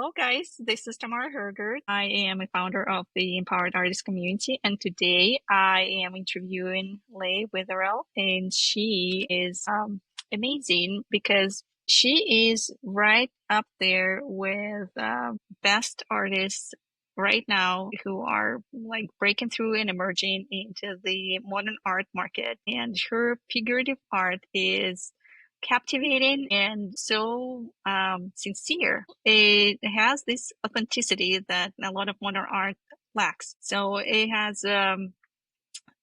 Hello, guys. This is Tamara Hergert. I am a founder of the Empowered Artist Community, and today I am interviewing Leigh Witherell, and she is amazing because she is right up there with best artists right now who are like breaking through and emerging into the modern art market. And her figurative art is captivating and so sincere. It has this authenticity that a lot of modern art lacks. So it has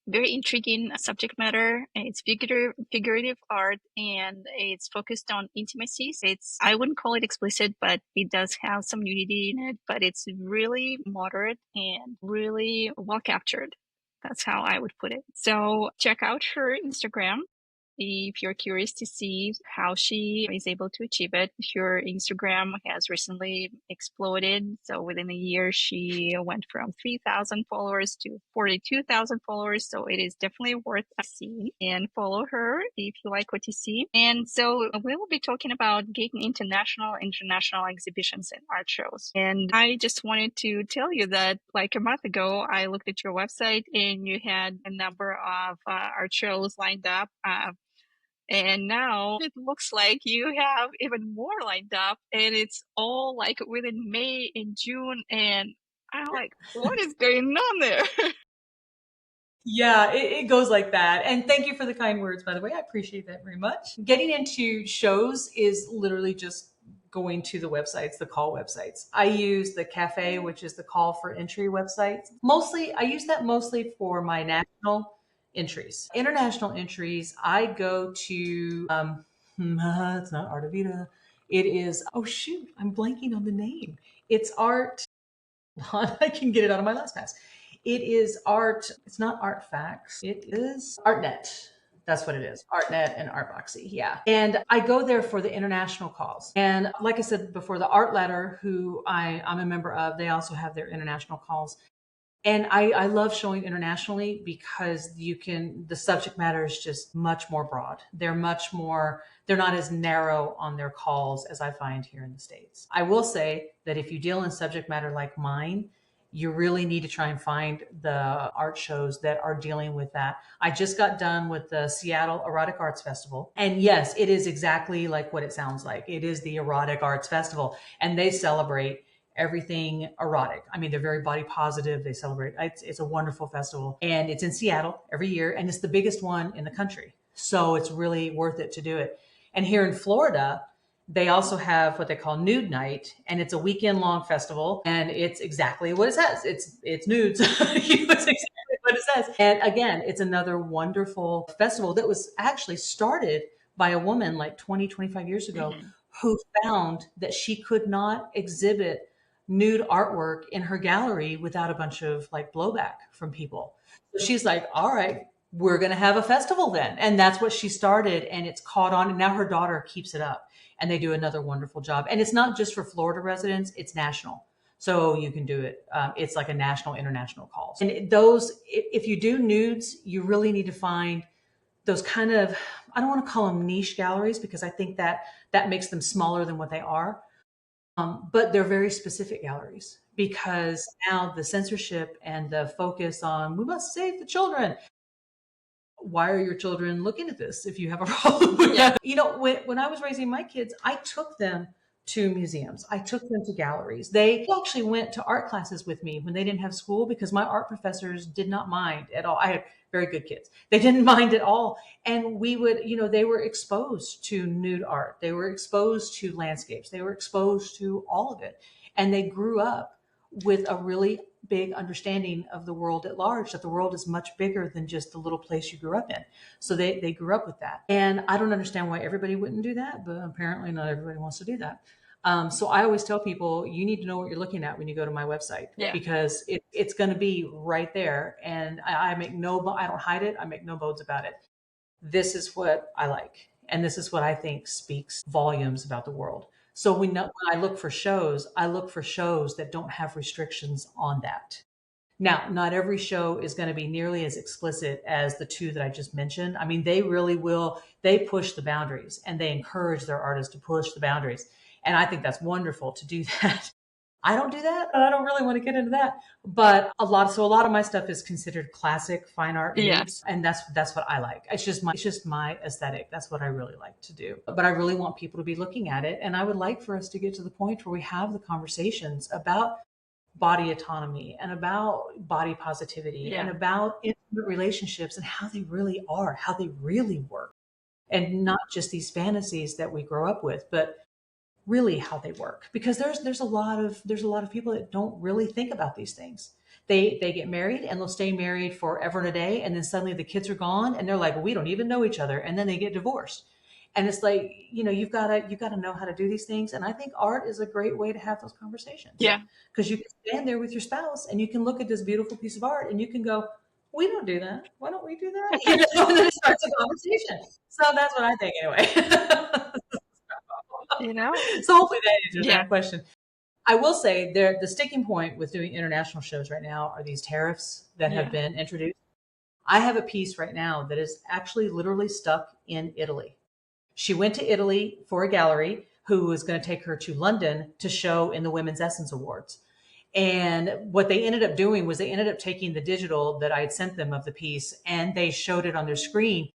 very intriguing subject matter. It's figurative art, and it's focused on intimacy. I wouldn't call it explicit, but it does have some nudity in it, but it's really moderate and really well captured. That's how I would put it. So check out her Instagram if you're curious to see how she is able to achieve it. Her Instagram has recently exploded. So within a year, she went from 3,000 followers to 42,000 followers. So it is definitely worth seeing, and follow her if you like what you see. And so we will be talking about getting into national, international exhibitions and art shows. And I just wanted to tell you that like a month ago, I looked at your website and you had a number of art shows lined up. And now it looks like you have even more lined up, and it's all like within May and June. And I'm like, what is going on there? Yeah, it goes like that. And thank you for the kind words, by the way. I appreciate that very much. Getting into shows is literally just going to the websites, the call websites. I use the cafe, which is the call for entry website. Mostly, I use that mostly for my national entries. International entries, I go to, it's not Artavita. It is, oh shoot, I'm blanking on the name. It's Art. I can get it out of my LastPass. It is art. It's not Art Facts. It is ArtNet. That's what it is. ArtNet and Artboxy. Yeah. And I go there for the international calls. And like I said before, the Art Letter, who I'm a member of, they also have their international calls. And I love showing internationally because the subject matter is just much more broad. They're not as narrow on their calls as I find here in the States. I will say that if you deal in subject matter like mine, you really need to try and find the art shows that are dealing with that. I just got done with the Seattle Erotic Arts Festival. And yes, it is exactly like what it sounds like. It is the Erotic Arts Festival, and they celebrate everything erotic. I mean, they're very body positive. They celebrate. It's a wonderful festival, and it's in Seattle every year, and it's the biggest one in the country. So it's really worth it to do it. And here in Florida, they also have what they call Nude Night, and it's a weekend long festival, and it's exactly what it says. It's nudes. It's exactly what it says. And again, it's another wonderful festival that was actually started by a woman like 20, 25 years ago Mhm. who found that she could not exhibit nude artwork in her gallery without a bunch of like blowback from people. So she's like, all right, we're going to have a festival then. And that's what she started, and it's caught on. And now her daughter keeps it up, and they do another wonderful job. And it's not just for Florida residents, it's national. So you can do it. It's like a national, international calls. And if you do nudes, you really need to find those kind of, I don't want to call them niche galleries because I think that makes them smaller than what they are. But they're very specific galleries because now the censorship and the focus on we must save the children. Why are your children looking at this if you have a problem with Yeah. that? When I was raising my kids, I took them to museums. I took them to galleries. They actually went to art classes with me when they didn't have school because my art professors did not mind at all. I had very good kids. They didn't mind at all. And we would, they were exposed to nude art. They were exposed to landscapes. They were exposed to all of it. And they grew up with a really big understanding of the world at large, that the world is much bigger than just the little place you grew up in. So they grew up with that. And I don't understand why everybody wouldn't do that, but apparently not everybody wants to do that. So I always tell people, you need to know what you're looking at when you go to my website Yeah. because it's going to be right there. And I don't hide it. I make no bones about it. This is what I like. And this is what I think speaks volumes about the world. So when I look for shows, I look for shows that don't have restrictions on that. Now, not every show is going to be nearly as explicit as the two that I just mentioned. I mean, they really will, they push the boundaries and they encourage their artists to push the boundaries. And I think that's wonderful to do that. I don't do that. I don't really want to get into that. But a lot of my stuff is considered classic fine art nudes, Yes. and that's what I like. It's just my aesthetic. That's what I really like to do. But I really want people to be looking at it, and I would like for us to get to the point where we have the conversations about body autonomy and about body positivity and Yeah. about intimate relationships and how they really are, how they really work, and not just these fantasies that we grow up with, but really how they work, because there's a lot of people that don't really think about these things. They get married and they'll stay married forever and a day, and then suddenly the kids are gone and they're like, well, we don't even know each other, and then they get divorced. And it's like, you've got to know how to do these things, and I think art is a great way to have those conversations, Yeah. because you can stand there with your spouse and you can look at this beautiful piece of art and you can go, we don't do that, why don't we do that? And then it starts a conversation. So that's what I think anyway. You know? So hopefully that answers Yeah. that question. I will say there, the sticking point with doing international shows right now are these tariffs that have Yeah. been introduced. I have a piece right now that is actually literally stuck in Italy. She went to Italy for a gallery who was going to take her to London to show in the Women's Essence Awards. And what they ended up doing was they ended up taking the digital that I had sent them of the piece and they showed it on their screen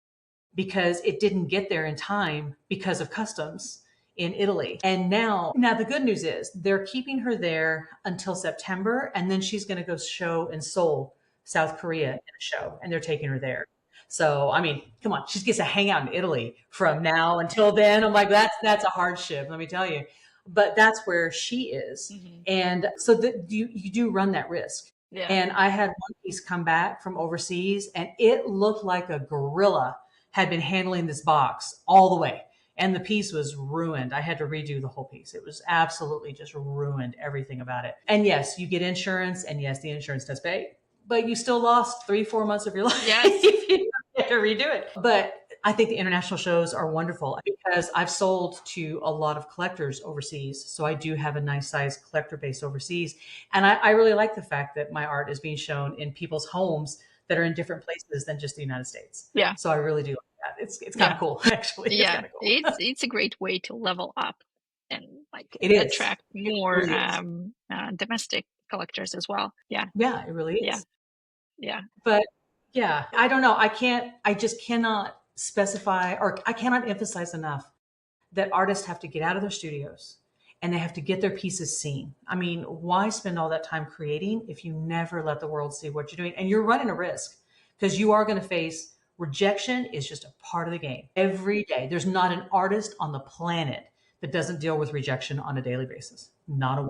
because it didn't get there in time because of customs in Italy. And now the good news is they're keeping her there until September, and then she's going to go show in Seoul, South Korea, in a show, and they're taking her there. So I mean, come on, she gets to hang out in Italy from now until then. I'm like, that's a hardship, let me tell you. But that's where she is, Hmm. and so that you do run that risk. Yeah. And I had one piece come back from overseas, and it looked like a gorilla had been handling this box all the way. And the piece was ruined. I had to redo the whole piece. It was absolutely just ruined, everything about it. And yes, you get insurance, and yes, the insurance does pay, but you still lost 3, 4 months of your life Yes. if you had to redo it. But I think the international shows are wonderful because I've sold to a lot of collectors overseas. So I do have a nice size collector base overseas. And I really like the fact that my art is being shown in people's homes that are in different places than just the United States. Yeah. So I really do like that. It's kind Yeah. of cool, actually. It's Yeah. kind of cool. It's a great way to level up and like It is. attract It more really is. domestic collectors as well. Yeah. Yeah, it really Yeah. is. Yeah. But yeah, I don't know. I just cannot specify, or I cannot emphasize enough that artists have to get out of their studios and they have to get their pieces seen. I mean, why spend all that time creating if you never let the world see what you're doing? And you're running a risk because you are going to face rejection is just a part of the game every day. There's not an artist on the planet that doesn't deal with rejection on a daily basis. Not a one.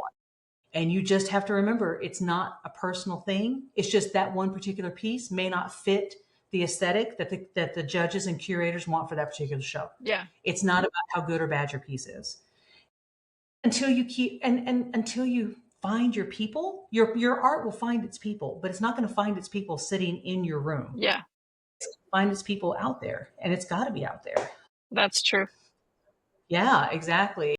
And you just have to remember it's not a personal thing. It's just that one particular piece may not fit the aesthetic that the judges and curators want for that particular show. Yeah. It's not about how good or bad your piece is. Until you keep and until you find your people, your art will find its people, but it's not going to find its people sitting in your room. Yeah. It's going to find its people out there, and it's got to be out there. That's true. Yeah, exactly.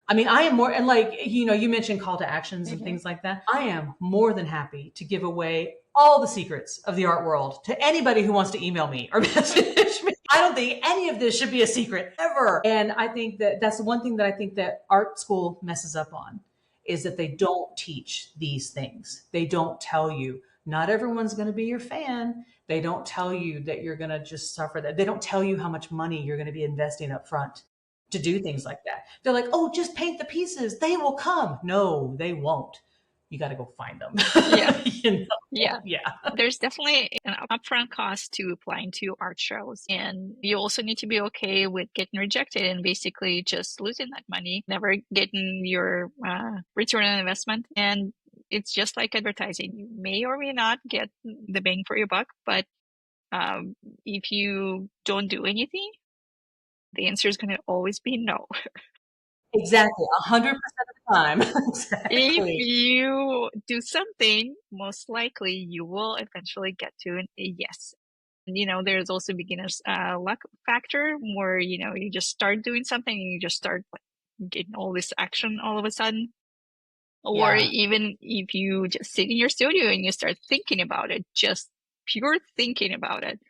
I mean, I am more, and like, you mentioned call to actions and Hmm. things like that. I am more than happy to give away all the secrets of the art world to anybody who wants to email me or message me. I don't think any of this should be a secret ever. And I think that that's the one thing that I think that art school messes up on is that they don't teach these things. They don't tell you not everyone's going to be your fan. They don't tell you that you're going to just suffer that. They don't tell you how much money you're going to be investing up front to do things like that. They're like, oh, just paint the pieces. They will come. No, they won't. You got to go find them. Yeah. you Yeah. Yeah. There's definitely an upfront cost to applying to art shows. And you also need to be okay with getting rejected and basically just losing that money, never getting your return on investment. And it's just like advertising. You may or may not get the bang for your buck, but um, if you don't do anything, the answer is going to always be no. Exactly. 100% of the time. If exactly. you do something, most likely you will eventually get to a yes. There's also beginner's luck factor where, you just start doing something and you just start like, getting all this action all of a sudden. Or Yeah. even if you just sit in your studio and you start thinking about it, just pure thinking about it,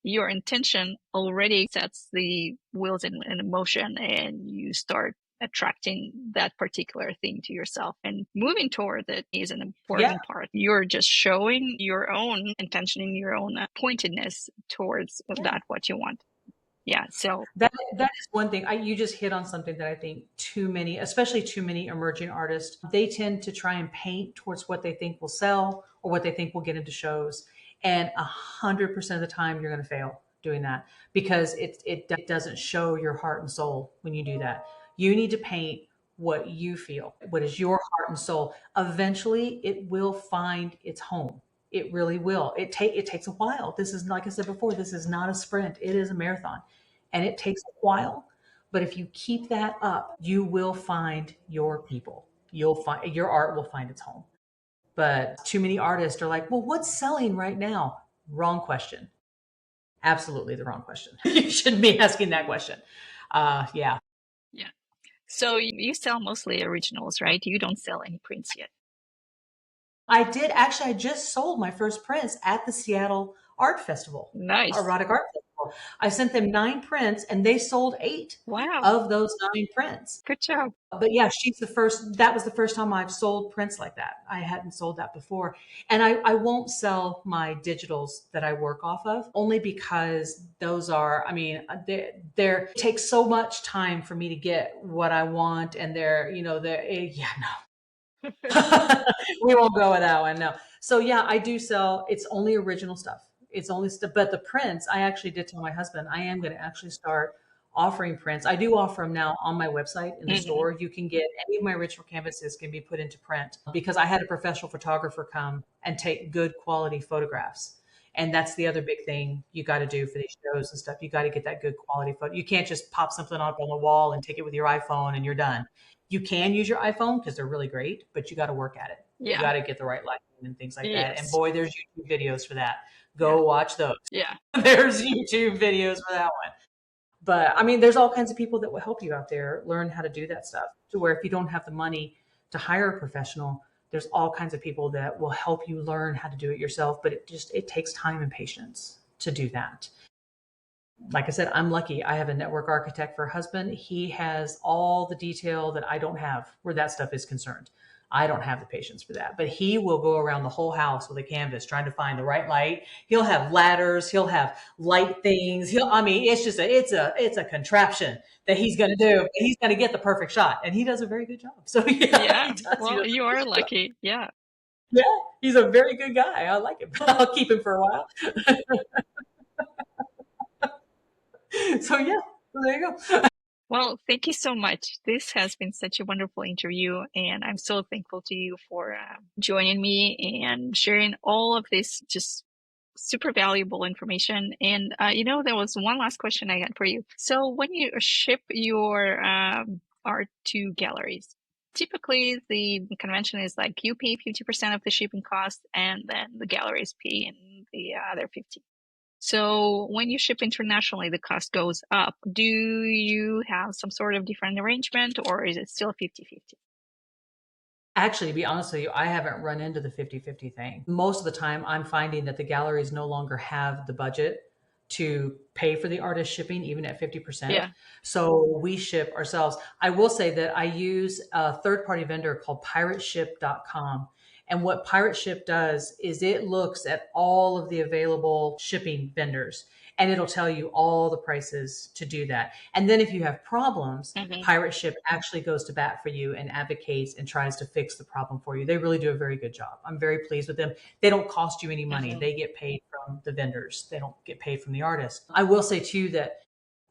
your intention already sets the wheels in motion and you start attracting that particular thing to yourself, and moving toward it is an Yeah. important part. You're just showing your own intention and your own pointedness towards that what you want. Yeah. So That is one thing. You just hit on something that I think too many, especially too many emerging artists, they tend to try and paint towards what they think will sell or what they think will get into shows. And 100% of the time, you're going to fail doing that because it doesn't show your heart and soul when you do that. You need to paint what you feel, what is your heart and soul. Eventually, it will find its home. It really will. It takes a while. This is, like I said before, this is not a sprint. It is a marathon, and it takes a while. But if you keep that up, you will find your people. You'll find your art will find its home. But too many artists are like, well, what's selling right now? Wrong question. Absolutely the wrong question. You shouldn't be asking that question. Yeah. yeah. So you sell mostly originals, right? You don't sell any prints yet. I did actually. I just sold my first prints at the Seattle Art Festival, Nice. Erotic Art Festival. I sent them 9 prints, and they sold 8 Wow. of those 9 prints. Good job. But yeah, she's the first. That was the first time I've sold prints like that. I hadn't sold that before, and I won't sell my digitals that I work off of only because those are. I mean, they're it takes so much time for me to get what I want, and yeah, no. We won't go with that one. No. So yeah, I do sell. It's only original stuff. It's only stuff. But the prints, I actually did tell my husband I am going to actually start offering prints. I do offer them now on my website in the Hmm. store. You can get any of my original canvases can be put into print because I had a professional photographer come and take good quality photographs. And that's the other big thing you got to do for these shows and stuff. You got to get that good quality photo. You can't just pop something up on the wall and take it with your iPhone and you're done. You can use your iPhone because they're really great, but you got to work at it. You Yeah. got to get the right lighting and things like that. And Yes. boy, there's YouTube videos for that. Yeah. Go watch those. Yeah. There's YouTube videos for that one. But I mean, there's all kinds of people that will help you out there learn how to do that stuff. To where if you don't have the money to hire a professional, there's all kinds of people that will help you learn how to do it yourself. But it takes time and patience to do that. Like I said, I'm lucky. I have a network architect for a husband. He has all the detail that I don't have where that stuff is concerned. I don't have the patience for that, but he will go around the whole house with a canvas trying to find the right light. He'll have ladders. He'll have light things. I mean, it's a contraption that he's going to do. And he's going to get the perfect shot, and he does a very good job. So yeah, Yeah. he does. He Well, does you a are very good job. lucky. Yeah. Yeah, he's a very good guy. I like him. I'll keep him for a while. So yeah, so there you go. Well, thank you so much. This has been such a wonderful interview, and I'm so thankful to you for joining me and sharing all of this just super valuable information. And there was one last question I had for you. So, when you ship your art to galleries, typically the convention is like you pay 50% of the shipping cost, and then the galleries pay in the other 50. So when you ship internationally, the cost goes up. Do you have some sort of different arrangement, or is it still 50-50? Actually, to be honest with you, I haven't run into the 50-50 thing. Most of the time, I'm finding that the galleries no longer have the budget to pay for the artist shipping, even at 50%. Yeah. So we ship ourselves. I will say that I use a third party vendor called pirateship.com. And what Pirateship does is it looks at all of the available shipping vendors and it'll tell you all the prices to do that. And then if you have problems, Hmm. Pirate Ship actually goes to bat for you and advocates and tries to fix the problem for you. They really do a very good job. I'm very pleased with them. They don't cost you any money. Hmm. They get paid from the vendors. They don't get paid from the artist. I will say too that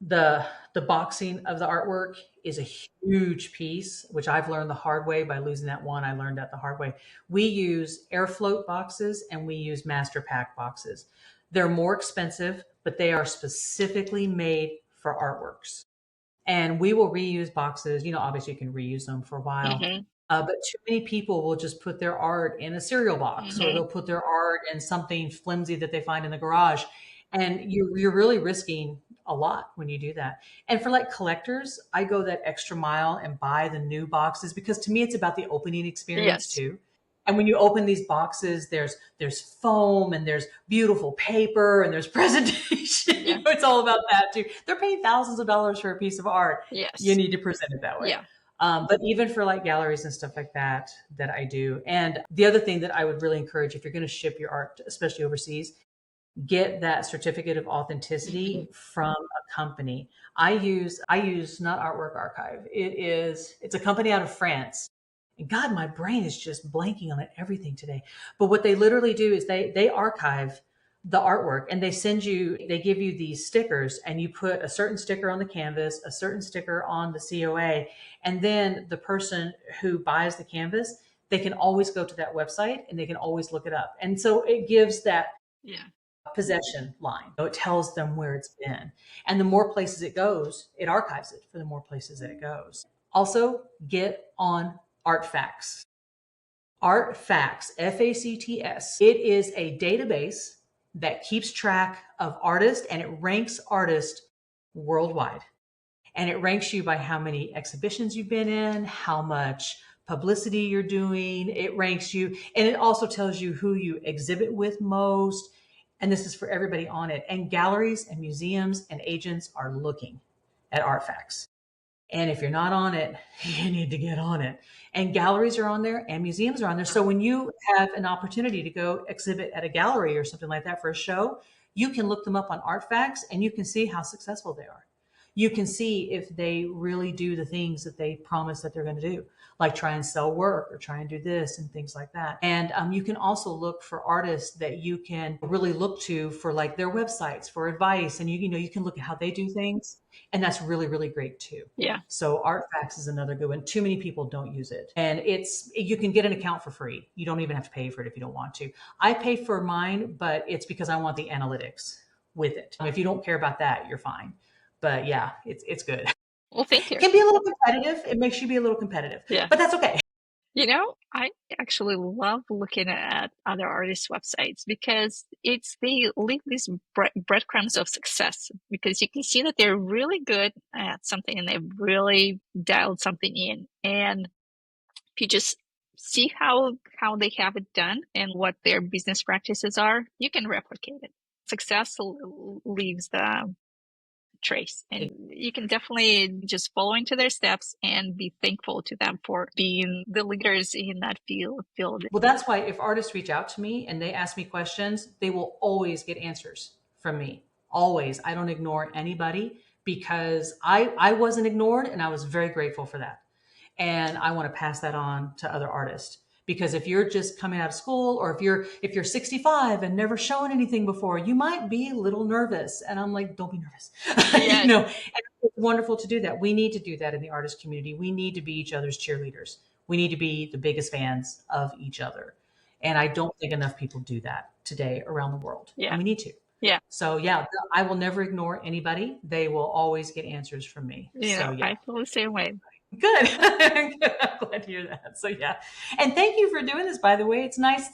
the boxing of the artwork is a huge piece, which I've learned the hard way by losing that one. I learned that the hard way. We use airfloat boxes and we use master pack boxes. They're more expensive, but they are specifically made for artworks. And we will reuse boxes. Obviously you can reuse them for a while. Hmm. But too many people will just put their art in a cereal box or Hmm. they'll put their art in something flimsy that they find in the garage. And you're really risking a lot when you do that. And for like collectors, I go that extra mile and buy the new boxes because to me it's about the opening experience Yes. too. And when you open these boxes, there's foam and there's beautiful paper and there's presentation. Yeah. It's all about that too. They're paying thousands of dollars for a piece of art. You Yes. need to present it that way. Yeah. But even for like galleries and stuff like that, that I do. And the other thing that I would really encourage if you're going to ship your art, especially overseas, get that certificate of Mhm. authenticity from a company. I use not Artwork Archive. It's a company out of France. And God, my brain is just blanking on it everything today. But what they literally do is they archive the artwork and they give you these stickers and you put a certain sticker on the canvas, a certain sticker on the COA, and then the person who buys the canvas, they can always go to that website and they can always look it up. And so it gives that Yeah. possession line. So it tells them where it's been. And the more places it goes, it archives it for the more places that it goes. Also, get on Artfacts. Artfacts, FACTS. It is a database that keeps track of artists and it ranks artists worldwide. And it ranks you by how many exhibitions you've been in, how much publicity you're doing. It ranks you, and it also tells you who you exhibit with most. And this is for everybody on it. And galleries and museums and agents are looking at artifacts. And if you're not on it, you need to get on it. And galleries are on there and museums are on there. So when you have an opportunity to go exhibit at a gallery or something like that for a show, you can look them up on Artfacts and you can see how successful they are. You can see if they really do the things that they promise that they're going to do, like try and sell work or try and do this and things like that. And you can also look for artists that you can really look to for like their websites for advice. And you can look at how they do things. And that's really, really great too. Yeah. So Artfacts is another good one. Too many people don't use it. And you can get an account for free. You don't even have to pay for it if you don't want to. I pay for mine, but it's because I want the analytics with it. If you don't care about that, you're fine. But yeah, it's good. Well, thank you. It can be a little competitive. It makes you be a little competitive, Yeah. but that's okay. I actually love looking at other artists' websites because they leave these breadcrumbs of success because you can see that they're really good at something and they've really dialed something in. And if you just see how they have it done and what their business practices are, you can replicate it. Success leaves the trace, and you can definitely just follow into their steps and be thankful to them for being the leaders in that field. Well, that's why if artists reach out to me and they ask me questions, they will always get answers from me. Always. I don't ignore anybody because I wasn't ignored and I was very grateful for that. And I want to pass that on to other artists. Because if you're just coming out of school or if you're 65 and never shown anything before, you might be a little nervous. And I'm like, don't be nervous. Yes. And it's wonderful to do that. We need to do that in the artist community. We need to be each other's cheerleaders. We need to be the biggest fans of each other. And I don't think enough people do that today around the world. Yeah. And we need to. Yeah. So yeah, I will never ignore anybody. They will always get answers from me. So yeah. I feel the same way. Good. Good. I'm glad to hear that. So yeah. And thank you for doing this, by the way. It's nice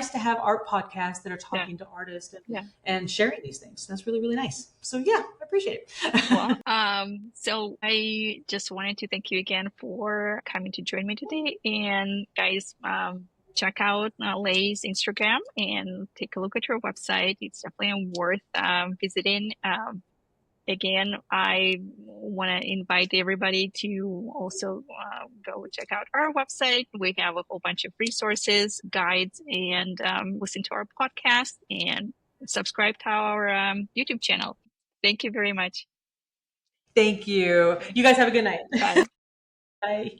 to have art podcasts that are talking to artists and sharing these things. That's really, really nice. So yeah, I appreciate it. Well, so I just wanted to thank you again for coming to join me today. And guys, check out Leigh's Instagram and take a look at her website. It's definitely worth visiting. Again, I want to invite everybody to also go check out our website. We have a whole bunch of resources, guides, and listen to our podcast and subscribe to our YouTube channel. Thank you very much. Thank you. You guys have a good night. Bye. Bye.